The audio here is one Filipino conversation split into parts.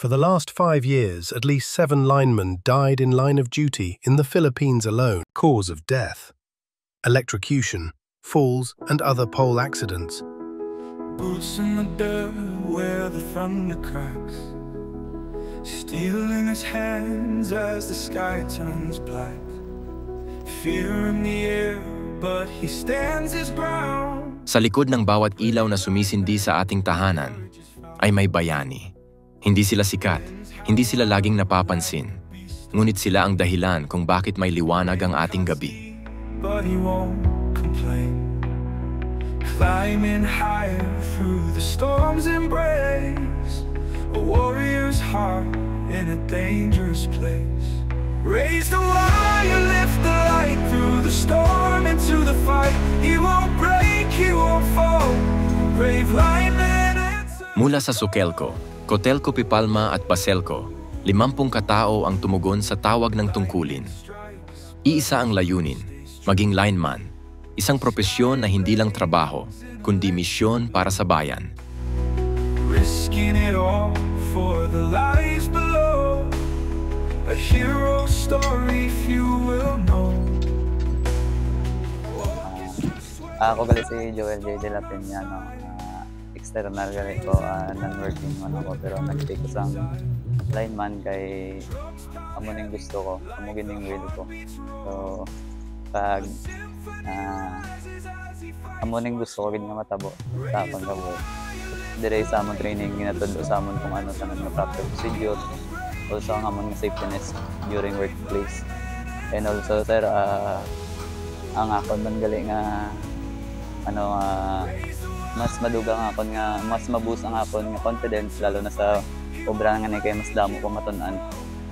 For the last 5 years, at least 7 linemen died in line of duty in the Philippines alone. Cause of death: electrocution, falls, and other pole accidents. Boots in the dirt where the thunder cracks, steel in his hands as the sky turns black. Fear in the air, but he stands his ground. Sa likod ng bawat ilaw na sumisindi sa ating tahanan ay may bayani. Hindi sila sikat, hindi sila laging napapansin, ngunit sila ang dahilan kung bakit may liwanag ang ating gabi. But he won't complain, climbing higher through the storm's embrace, a warrior's heart in a dangerous place. Raise the wire, lift the light through the storm into the fight. He won't break, he won't fall, brave lineman. Mula sa Soquelco, Cotelco, Pipalma at Baselco, 50 katao ang tumugon sa tawag ng tungkulin. Iisa ang layunin, maging lineman, isang propesyon na hindi lang trabaho, kundi misyon para sa bayan. Risking it all for the lives below, a hero story few will know. Ako gali si Joel J. De La Peña, no? External gali ko, non-working man ako, pero nag-take ko sa lineman kay amo ning gusto ko, amo gining will ko. So pag amo ning gusto ko gid nga matabo tapon ka boy. Dire sa amon training ginatudlo sa amon kung ano sa mga proper procedure, also ang amon safetyness during workplace. And also sir, ang akon man gali nga mas madugang akon nga, mas maboost ang akon nga confidence, lalo na sa obra nga ni kay mas damo ko matun-an,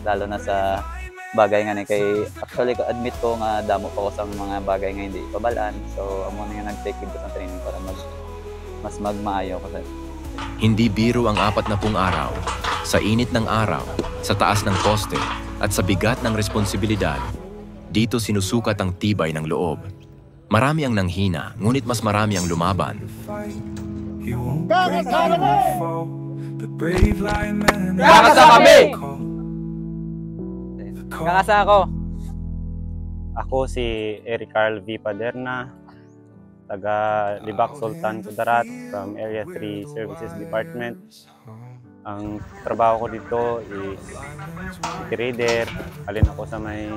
lalo na sa bagay nga ni kay actually admit ko nga damo pa ko sa mga bagay nga hindi pabalaan. So amo na nga nag-take ko sa training para mas magmaayo ko sa. Hindi biro ang 40 araw, sa init ng araw, sa taas ng poste, at sa bigat ng responsibilidad. Dito sinusukat ang tibay ng loob. Marami ang nanghina, ngunit mas marami ang lumaban. Kakasa kami! Kakasa ako! Ako si Eric Carl V. Paderna, taga Libak Sultan Kudarat from Area 3 Services Department. Ang trabaho ko dito is trader, alin ako sa may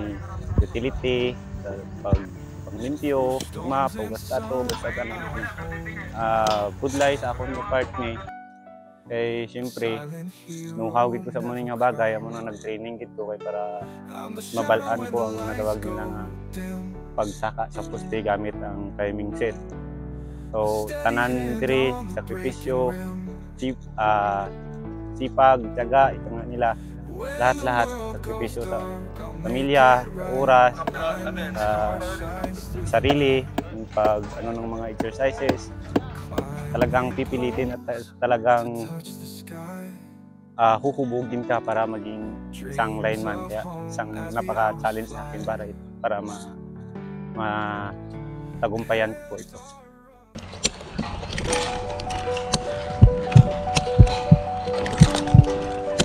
utility, sa paglimpyo, map, gastato, basta ka ng food lies akong department. Kaya siyempre, know-how ko sa mga nga bagay, amo na nag-training dito kay para mabalaan ko ang nagawag nila nga pagsaka sa poste gamit ang timing set. So, tanan dire, sakripisyo, sipag, tiyaga, ito nga nila. Lahat-lahat, sakripisyo sa pamilya, sa oras, sa sarili, pag ng mga exercises. Talagang pipilitin at talagang huhubugin ka para maging isang lineman. Kaya isang napaka-challenge sa akin para matagumpayan ko ito.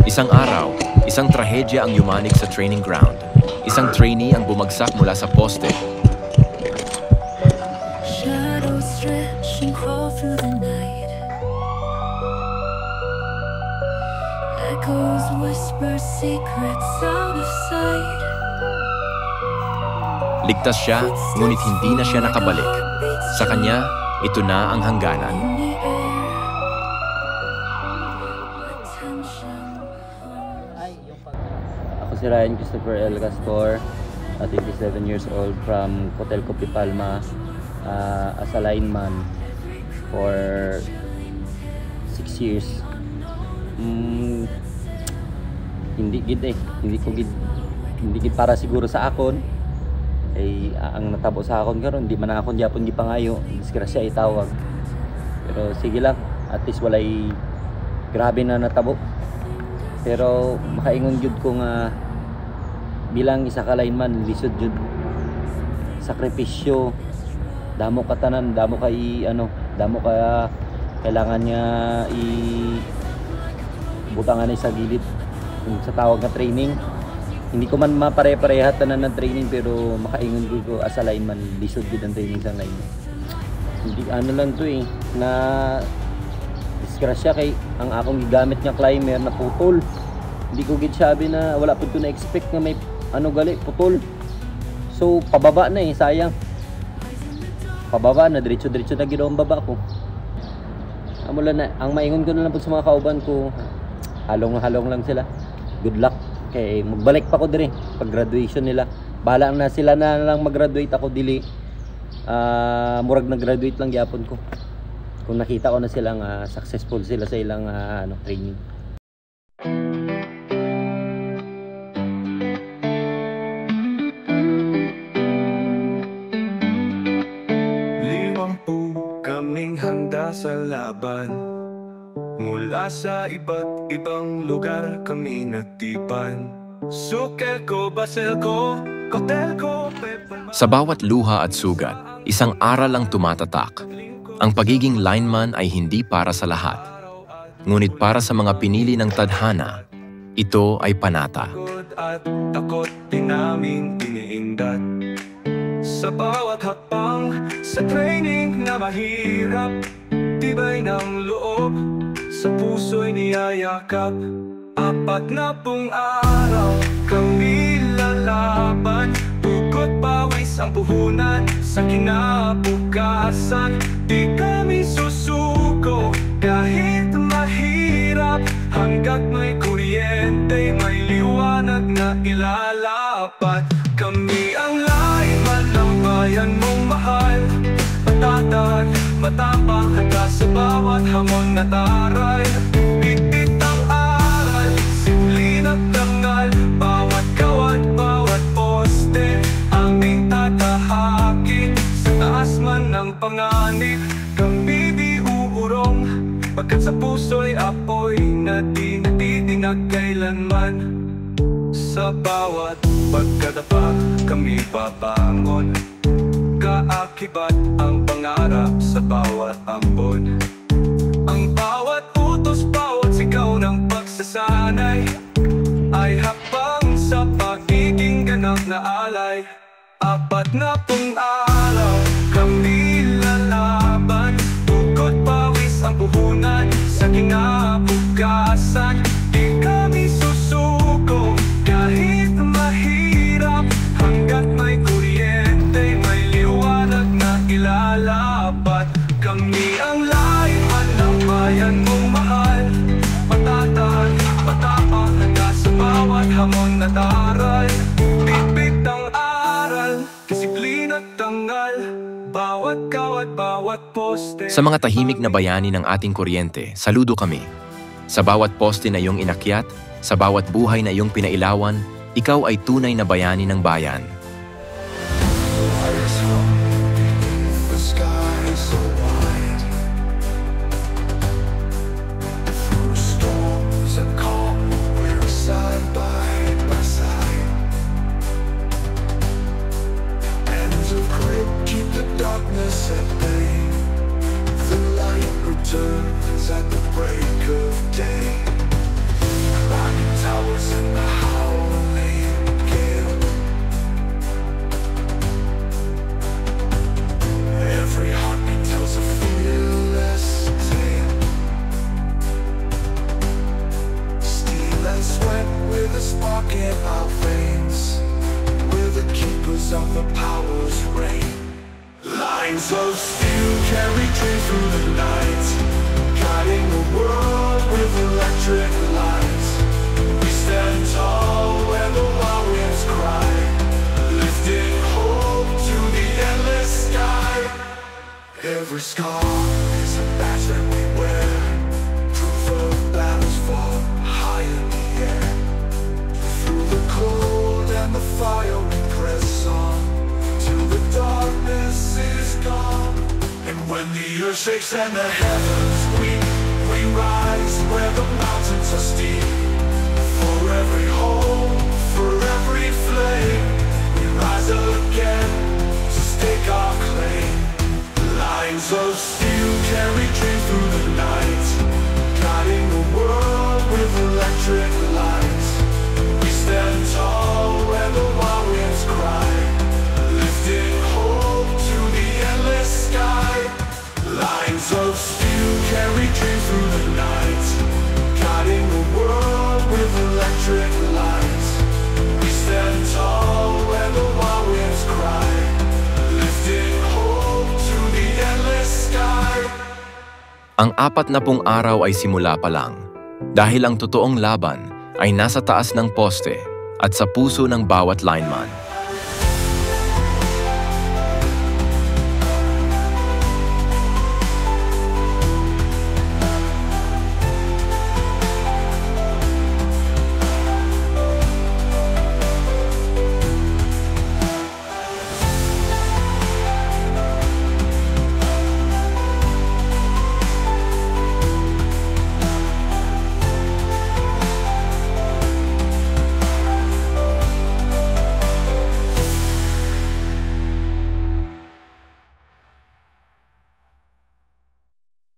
Isang araw, isang trahedya ang yumanig sa training ground. Isang trainee ang bumagsak mula sa poste. Shadows stretch and crawl through the night. Echoes whisper secrets out of sight. Ligtas siya, ngunit hindi na siya nakabalik. Sa kanya, ito na ang hangganan. Ako si Ryan Christopher L. Castor, 27 years old, from Cotelco, Pipalma, as a lineman for 6 years. Hindi gid para siguro sa akon ay ang natabo sa akon karon, di man akon gyapon gipangayo, disgrasya itawag. Pero sige lang, at least walay grabe na natabo. Pero makaingon jud ko nga bilang isa ka lineman, lisod jud sakripisyo, damo ka tanan, damo ka kailangan niya butangan sa gilid yung sa tawag na training. Hindi ko man mapare-parehat tanan ng training, pero makaingon ko as a lineman, lisod gid ang training sa lineman. Hindi ano lang to na disgrasya kay ang akong gigamit nga climber na putol. Hindi ko gid sabi na wala pud ko na expect nga may gali putol. So pababa na sayang. Pababa na diretso na gid ang baba ko. Amula na ang maingon ko na lang pud sa mga kauban ko, halong lang sila. Good luck. Kay magbalik pa ko dire pag graduation nila. Bahala na sila na lang mag-graduate, ako dili. Murag nag-graduate lang gyapon ko. Kung nakita ko na silang successful sila sa ilang training. Kaming handa sa laban. Mula sa iba't ibang lugar kami nagtipan. Sukelko, Baselko, Cotelco, Sa bawat luha at sugat, isang aral ang tumatatak. Ang pagiging lineman ay hindi para sa lahat. Ngunit para sa mga pinili ng tadhana, ito ay panata. At takot din namin iniindat. Sa bawat hakbang, sa training na mahirap, tibay ng loob, sa puso'y niyayakap. 40 araw kami lalaban, bukod pawis ang puhunan sa kinabukasan. Di kami susuko kahit mahirap, hanggat may kuryente, may liwanag na ilalapat. Kami ang lineman ng bayan mong mahal, patatag, matapang, handa sa bawat hamon at aral. Bitbit ang aral, simplin at dangal, bawat kawat, bawat poste, aming tatahakin. Sa taas man ng panganib, kami di uurong, pagkat sa puso'y apoy na di natitinag kailanman. Sa bawat pagkadapa, kami babangon, kaakibat ang pangarap sa bawat ambon. Ang bawat utos, bawat sigaw ng pagsasanay, ay hakbang sa pagiging ganap na alay. 40 araw kami lalaban, bukod pawis ang puhunan sa kinabukasan. Di kami susuko kahit mahirap, hanggat may kuryente, may liwanag na ilalapat. Kami ang lineman ng bayan mong mahal, patatag, matapang, handa sa bawat hamon at aral. Bitbit ang aral, disiplina at tangal, bawat kawat, bawat poste. Sa mga tahimik na bayani ng ating kuryente, saludo kami. Sa bawat poste na iyong inakyat, sa bawat buhay na iyong pinailawan, ikaw ay tunay na bayani ng bayan. The sky is so wide, through storms and calm, we're side by side. Hands of grip keep the darkness at bay. The light returns at the break of day. Climbing towers in the howling gale. Every heartbeat tells a fearless tale. Steel and sweat with a spark in our veins. We're the keepers of the power's reign. Lines of steel carry dreams through the night, guiding the world with electric lights. We stand tall where the warriors cry, lifting hope to the endless sky. Every scar is a badge that we wear, proof of battles fought high in the air. Through the cold and the fire we press on, till the darkness is gone. And when the earth shakes and the heavens weep, we rise where the mountains are steep. For every home, for every flame, we rise again to stake our claim. Lines of steel carry dreams through the night, guiding the world with Ang 40 araw ay simula pa lang, dahil ang totoong laban ay nasa taas ng poste at sa puso ng bawat lineman.